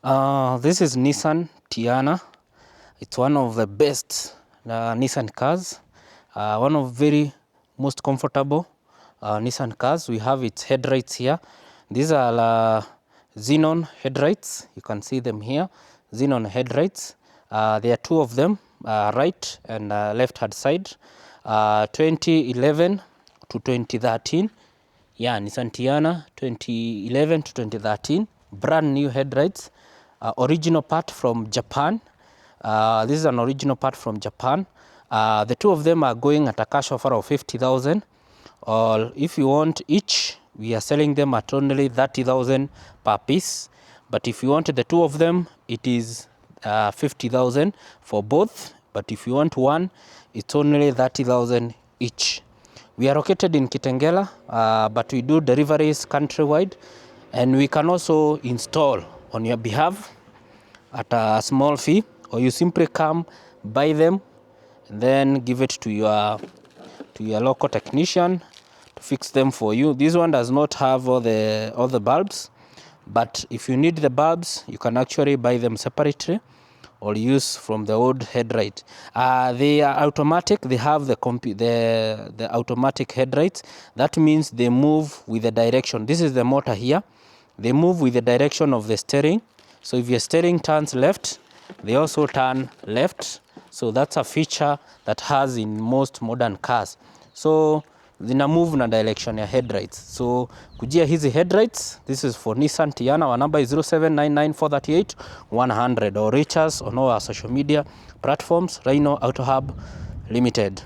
This is Nissan Tiana. It's one of the best Nissan cars. One of very most comfortable Nissan cars. We have its headlights here. These are xenon headlights. You can see them here. Xenon headlights. There are two of them, right and left hand side. 2011 to 2013. Yeah, Nissan Tiana 2011 to 2013. Brand new headlights. Original part from Japan. This is an original part from Japan. The two of them are going at a cash offer of 50,000. Or if you want each, we are selling them at only 30,000 per piece. But if you want the two of them, it is 50,000 for both. But if you want one, it's only 30,000 each. We are located in Kitengela, but we do deliveries countrywide, and we can also install on your behalf at a small fee, or you simply come buy them and then give it to your local technician to fix them for you. This one does not have all the bulbs, but if you need the bulbs, you can actually buy them separately or use from the old headlight. They are automatic. They have the automatic headlights. That means they move with the direction. This is the motor here. They move with the direction of the steering. So if your steering turns left, they also turn left. So that's a feature that has in most modern cars. So zina move na direction ya headlights. So kujia hizi headlights, this is for Nissan Tiana. Our number is 0799438100, or reach us on all our social media platforms. Rhino Auto Hub Limited.